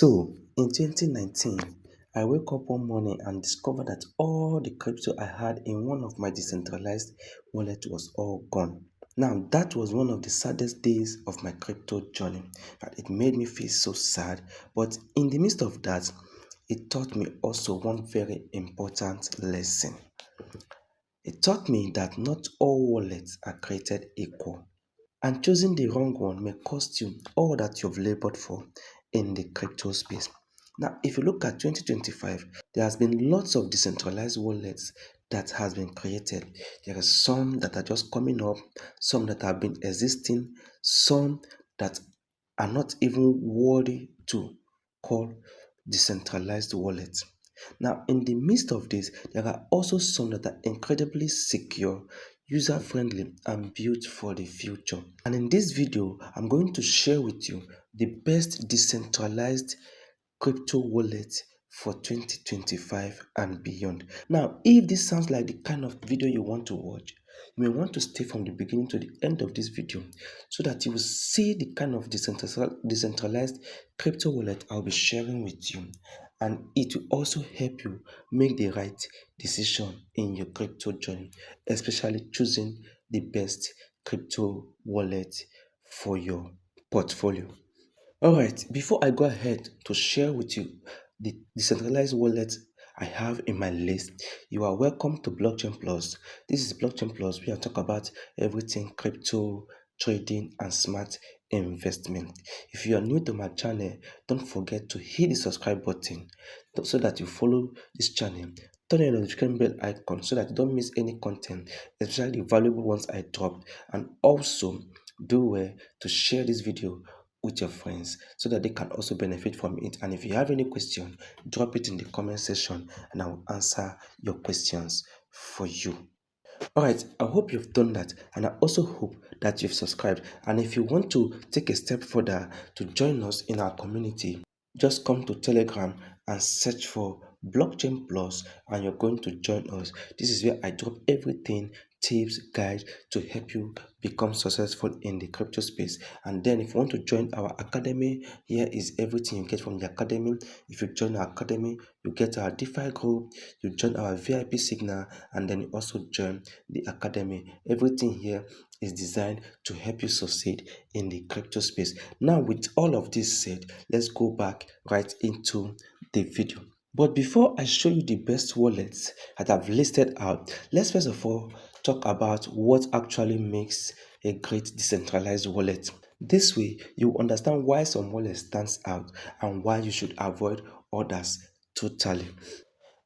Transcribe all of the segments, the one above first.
So, in 2019, I woke up one morning and discovered that all the crypto I had in one of my decentralized wallet was all gone. Now, that was one of the saddest days of my crypto journey. But it made me feel so sad. But in the midst of that, it taught me also one very important lesson. It taught me that not all wallets are created equal. And choosing the wrong one may cost you all that you've labored for in the crypto space. Now, if you look at 2025, there has been lots of decentralized wallets that has been created. There are some that are just coming up, some that have been existing, some that are not even worthy to call decentralized wallets. Now, in the midst of this, there are also some that are incredibly secure, user-friendly, and built for the future. And in this video, I'm going to share with you the best decentralized crypto wallet for 2025 and beyond. Now, if this sounds like the kind of video you want to watch, you may want to stay from the beginning to the end of this video so that you will see the kind of decentralized crypto wallet I'll be sharing with you, and it will also help you make the right decision in your crypto journey, especially choosing the best crypto wallet for your portfolio. All right, before I go ahead to share with you the decentralized wallet I have in my list, you are welcome to Blockchain Plus. This is Blockchain Plus where I talk about everything crypto, trading, and smart investment. If you are new to my channel, don't forget to hit the subscribe button so that you follow this channel. Turn on the notification bell icon so that you don't miss any content, especially the valuable ones I drop. And also, do well to share this video with your friends so that they can also benefit from it. And if you have any question, drop it in the comment section and I will answer your questions for you. All right, I hope you've done that, and I also hope that you've subscribed. And if you want to take a step further to join us in our community, just come to Telegram and search for Blockchain Plus, and you're going to join us. This is where I drop everything, tips, guides to help you become successful in the crypto space. And then if you want to join our academy, here is everything you get from the academy. If you join our academy, you get our DeFi group, you join our VIP signal, and then you also join the academy. Everything here is designed to help you succeed in the crypto space. Now, with all of this said, let's go back right into the video. But before I show you the best wallets that I've listed out, let's first of all talk about what actually makes a great decentralized wallet. This way, you understand why some wallets stands out and why you should avoid others totally.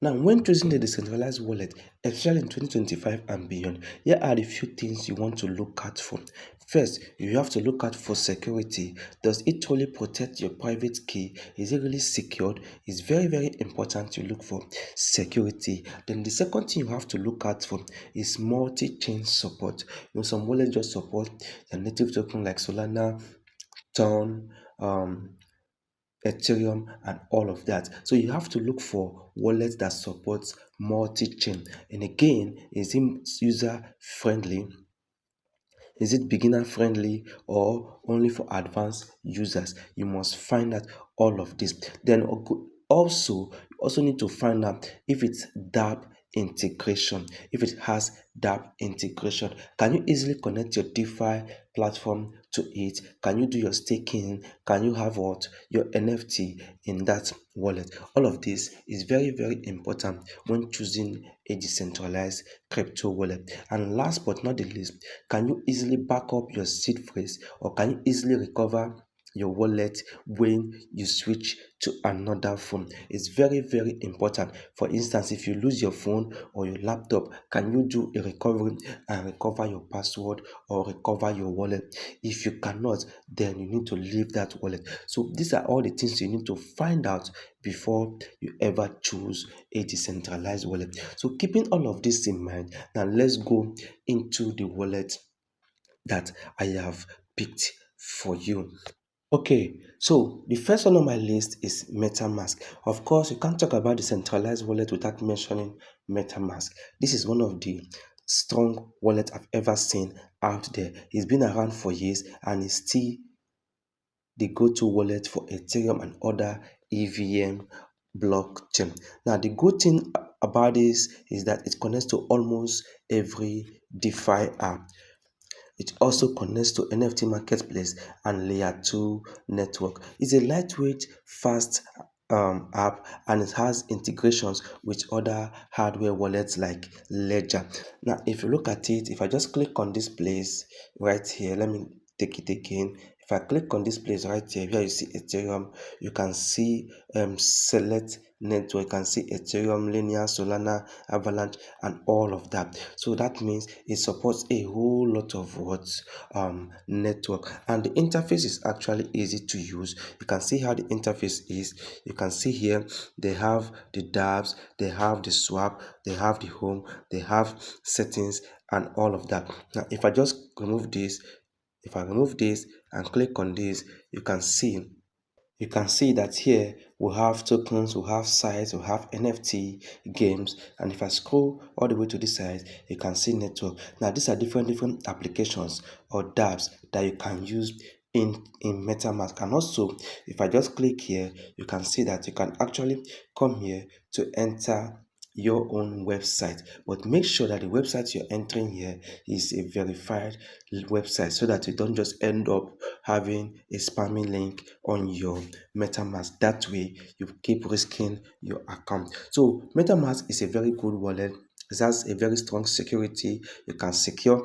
Now, when choosing a decentralized wallet, especially in 2025 and beyond, here are the few things you want to look out for. First, you have to look out for security. Does it truly protect your private key? Is it really secured? It's very, very important to look for security. Then the second thing you have to look out for is multi-chain support. Some wallets just support the native token like Solana, Ton, Ethereum, and all of that. So you have to look for wallets that supports multi-chain. And again, is it user friendly? Is it beginner friendly or only for advanced users? You must find out all of this. Then also need to find out if it's dApp integration. If it has dApp integration, can you easily connect your DeFi platform to it? Can you do your staking? Can you have what your NFT in that wallet? All of this is very, very important when choosing a decentralized crypto wallet. And last but not the least, can you easily back up your seed phrase, or can you easily recover your wallet when you switch to another phone? It's very, very important. For instance, if you lose your phone or your laptop, can you do a recovery and recover your password or recover your wallet? If you cannot, then you need to leave that wallet. So these are all the things you need to find out before you ever choose a decentralized wallet. So keeping all of this in mind, now let's go into the wallet that I have picked for you. Okay, so the first one on my list is MetaMask. Of course, you can't talk about the centralized wallet without mentioning MetaMask. This is one of the strong wallets I've ever seen out there. It's been around for years and it's still the go-to wallet for Ethereum and other EVM blockchain. Now, the good thing about this is that it connects to almost every DeFi app. It also connects to NFT marketplace and layer 2 network. It's a lightweight, fast app, and it has integrations with other hardware wallets like Ledger. Now, if you look at it, if I just click on this place right here, let me take it again. If I click on this place right here, where you see Ethereum, you can see select network, you can see Ethereum, Linear, Solana, Avalanche, and all of that. So that means it supports a whole lot of what network, and the interface is actually easy to use. You can see how the interface is. You can see here they have the dApps, they have the swap, they have the home, they have settings, and all of that. Now, if I just remove this, if I remove this and click on this, you can see that here we have tokens, we have sites, we have NFT, games, and if I scroll all the way to this side, you can see network. Now, these are different applications or dApps that you can use in MetaMask. And also, if I just click here, you can see that you can actually come here to enter your own website, but make sure that the website you're entering here is a verified website, so that you don't just end up having a spammy link on your MetaMask. That way you keep risking your account. So MetaMask is a very good wallet. It has a very strong security. You can secure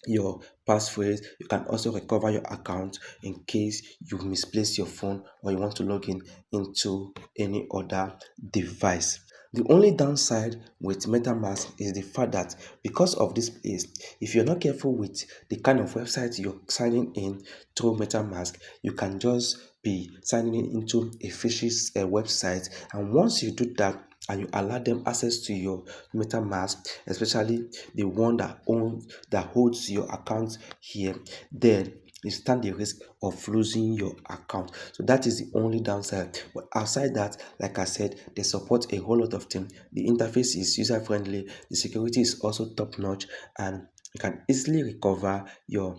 your passphrase. You can also recover your account in case you misplace your phone or you want to log in into any other device. The only downside with MetaMask is the fact that because of this place, if you're not careful with the kind of website you're signing in through MetaMask, you can just be signing in into a fishy website. And once you do that and you allow them access to your MetaMask, especially the one that holds your account here, then you stand the risk of losing your account. So that is the only downside. But outside that, like I said, they support a whole lot of things. The interface is user friendly, the security is also top notch, and you can easily recover your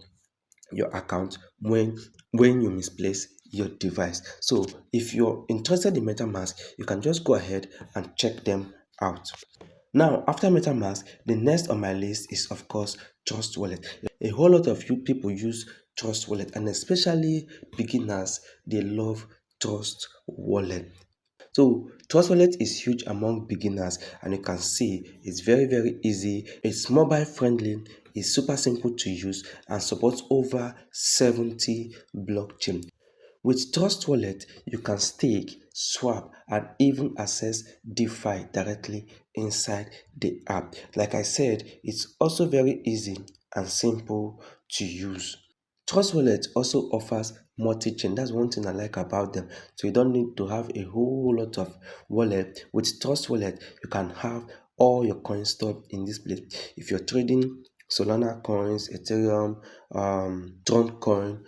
account when you misplace your device. So if you're interested in MetaMask, you can just go ahead and check them out. Now, after MetaMask, the next on my list is, of course, Trust Wallet. A whole lot of you people use Trust Wallet, and especially beginners, they love Trust Wallet. So Trust Wallet is huge among beginners, and you can see it's very easy. It's mobile friendly, it's super simple to use, and supports over 70 blockchain. With Trust Wallet, you can stake, swap, and even access DeFi directly inside the app. Like I said, it's also very easy and simple to use. Trust Wallet also offers multi-chain. That's one thing I like about them. So you don't need to have a whole lot of wallet. With Trust Wallet, you can have all your coins stored in this place. If you're trading Solana coins, Ethereum, Tron coin,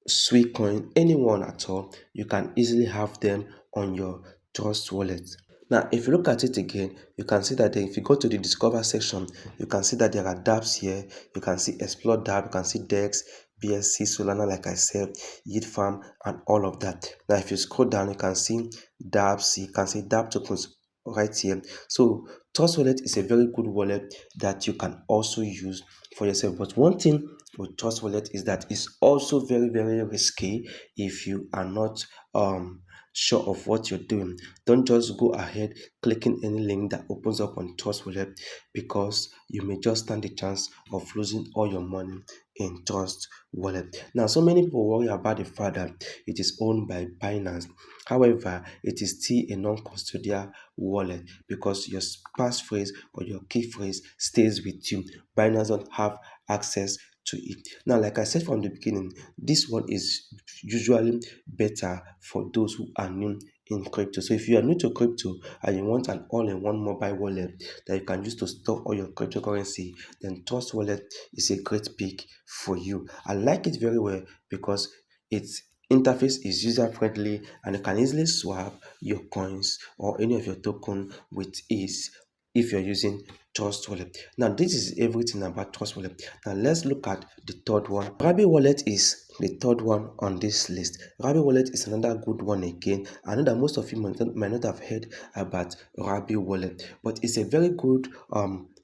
Sweet coin, anyone at all, you can easily have them on your Trust Wallet. Now, if you look at it again, you can see that if you go to the Discover section, you can see that there are dApps here. You can see Explore dApp, you can see DEX, BSC, Solana, like I said, Yield Farm, and all of that. Now, if you scroll down, you can see dApps, you can see dApp tokens right here. So, Trust Wallet is a very good wallet that you can also use for yourself. But one thing with Trust Wallet is that it's also very risky if you are not sure of what you're doing. Don't just go ahead clicking any link that opens up on Trust Wallet, because you may just stand the chance of losing all your money in Trust Wallet. Now, so many people worry about the fact that it is owned by Binance. However, it is still a non-custodial wallet, because your passphrase or your key phrase stays with you. Binance don't have access to it. Now, like I said from the beginning, this one is usually better for those who are new in crypto. So if you are new to crypto and you want an all-in-one mobile wallet that you can use to store all your cryptocurrency, then Trust Wallet is a great pick for you. I like it very well because its interface is user friendly and you can easily swap your coins or any of your token with ease if you're using Trust Wallet. Now, this is everything about Trust Wallet. Now, let's look at the third one. Rabby Wallet is the third one on this list. Rabby Wallet is another good one again. I know that most of you might not have heard about Rabby Wallet, but it's a very good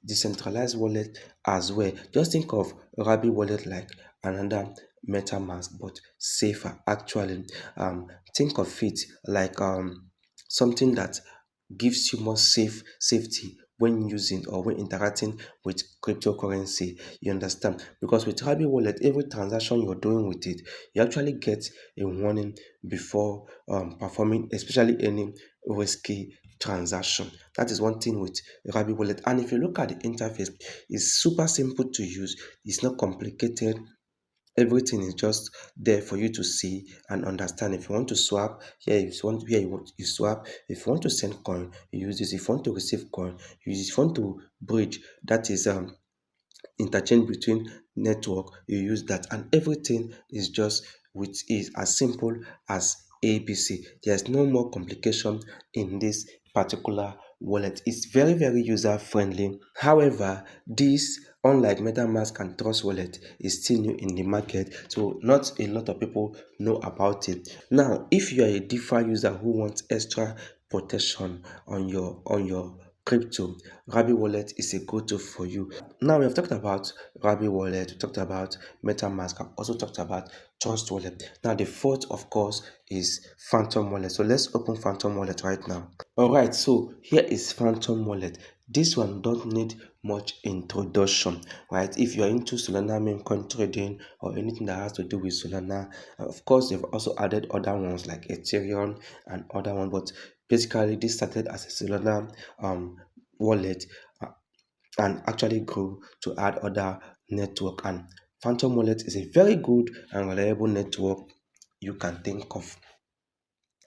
decentralized wallet as well. Just think of Rabby Wallet like another MetaMask, but safer actually. Think of it like something that gives you more safety when using or when interacting with cryptocurrency. You understand? Because with Rabby Wallet, every transaction you're doing with it, you actually get a warning before performing, especially any risky transaction. That is one thing with Rabby Wallet. And if you look at the interface, it's super simple to use. It's not complicated. Everything is just there for you to see and understand. If you want to swap, you swap. If you want to send coin, you use this. If you want to receive coin, you use this. If you want to bridge, that is interchange between network, you use that, and everything is just with is as simple as ABC. There's no more complication in this particular wallet. It's very user friendly. However, this, unlike MetaMask and Trust Wallet, is still new in the market, so not a lot of people know about it. Now, if you are a DeFi user who wants extra protection on your crypto, Rabby Wallet is a go-to for you. Now we have talked about Rabby Wallet, we talked about MetaMask, I've also talked about Trust Wallet. Now the fourth, of course, is Phantom Wallet. So let's open Phantom Wallet right now. Alright, so here is Phantom Wallet. This one don't need much introduction, right? If you're into Solana meme coin trading or anything that has to do with Solana, of course they've also added other ones like Ethereum and other ones, but basically this started as a Solana wallet and actually grew to add other network. And Phantom Wallet is a very good and reliable network you can think of.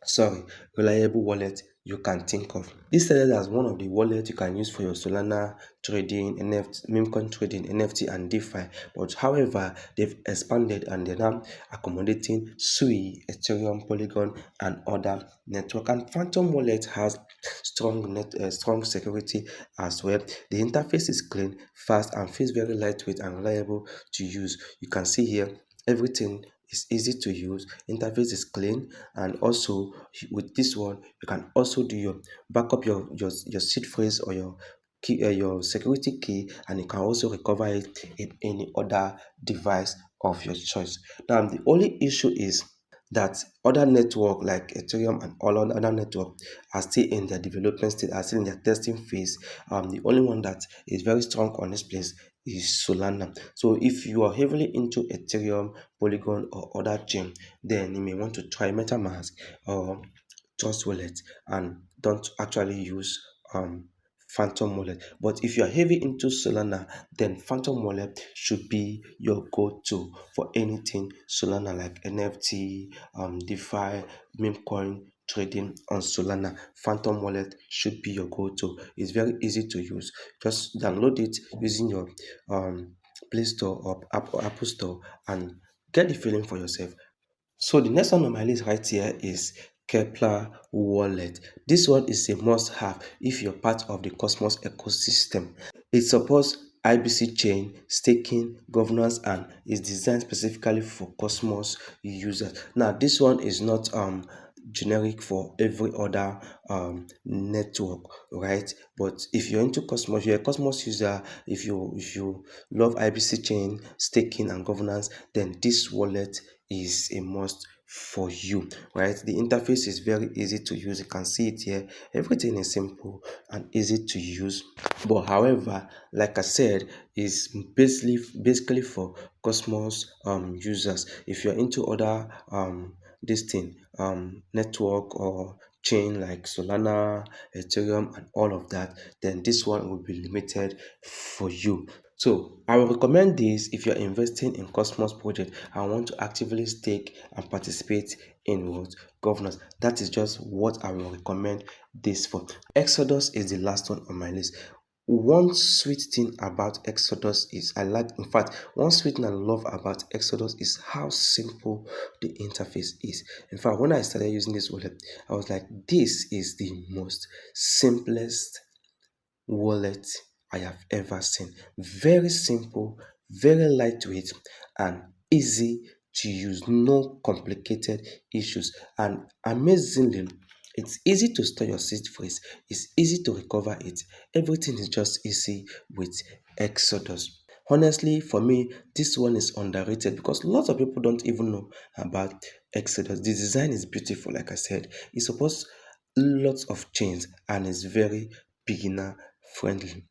Sorry, reliable wallet you can think of. This started as one of the wallets you can use for your Solana trading, NFT, meme coin trading, NFT, and DeFi. But however, they've expanded and they're now accommodating Sui, Ethereum, Polygon, and other network. And Phantom Wallet has strong security as well. The interface is clean, fast, and feels very lightweight and reliable to use. You can see here everything is easy to use, interface is clean, and also with this one you can also do your backup your seed phrase or your key your security key, and you can also recover it in any other device of your choice. Now the only issue is that other network like Ethereum and all other network are still in their development state, are still in their testing phase. The only one that is very strong on this place is Solana. So if you are heavily into Ethereum, Polygon, or other chain, then you may want to try MetaMask or Trust Wallet and don't actually use Phantom Wallet. But if you are heavy into Solana, then Phantom Wallet should be your go-to for anything Solana like NFT, DeFi, meme coin trading on Solana. Phantom Wallet should be your go-to. It's very easy to use. Just download it using your Play Store or Apple Store and get the feeling for yourself. So the next one on my list right here is Keplr wallet. This one is a must have if you're part of the Cosmos ecosystem. It supports IBC chain, staking, governance, and is designed specifically for Cosmos users. Now this one is not generic for every other network, right? But if you're into Cosmos, you're a Cosmos user, if you love IBC chain, staking, and governance, then this wallet is a must for you, right? The interface is very easy to use. You can see it here. Everything is simple and easy to use. But however, like I said, is basically for Cosmos users. If you're into other this thing network or chain like Solana, Ethereum, and all of that, then this one will be limited for you. So I will recommend this if you're investing in Cosmos project and want to actively stake and participate in what governance. That is just what I will recommend this for. Exodus is the last one on my list. One sweet thing about Exodus is in fact, one sweet thing I love about Exodus is how simple the interface is. In fact, when I started using this wallet, I was like, this is the most simplest wallet I have ever seen. Very simple, very lightweight, and easy to use. No complicated issues. And amazingly, it's easy to store your seed phrase. It's easy to recover it. Everything is just easy with Exodus. Honestly, for me, this one is underrated because lots of people don't even know about Exodus. The design is beautiful, like I said. It supports lots of chains and is very beginner friendly.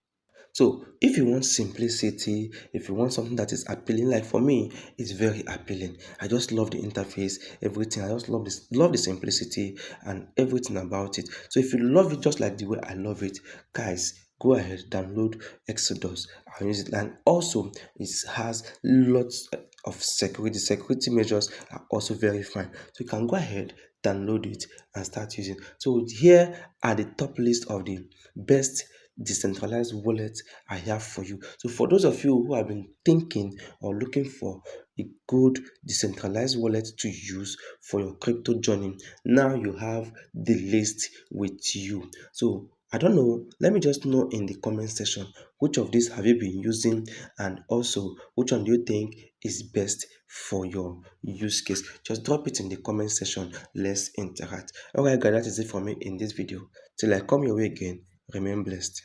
So if you want simplicity, if you want something that is appealing, like for me, it's very appealing. I just love the interface, everything. I just love the simplicity and everything about it. So if you love it just like the way I love it, guys, go ahead, download Exodus and use it. And also, it has lots of security. Security measures are also very fine. So you can go ahead, download it, and start using. So here are the top list of the best decentralized wallet I have for you. So for those of you who have been thinking or looking for a good decentralized wallet to use for your crypto journey, now you have the list with you. So I don't know, let me just know in the comment section which of these have you been using, and also which one do you think is best for your use case. Just drop it in the comment section. Let's interact. Alright guys, that is it for me in this video. Till I come your way again, remain blessed.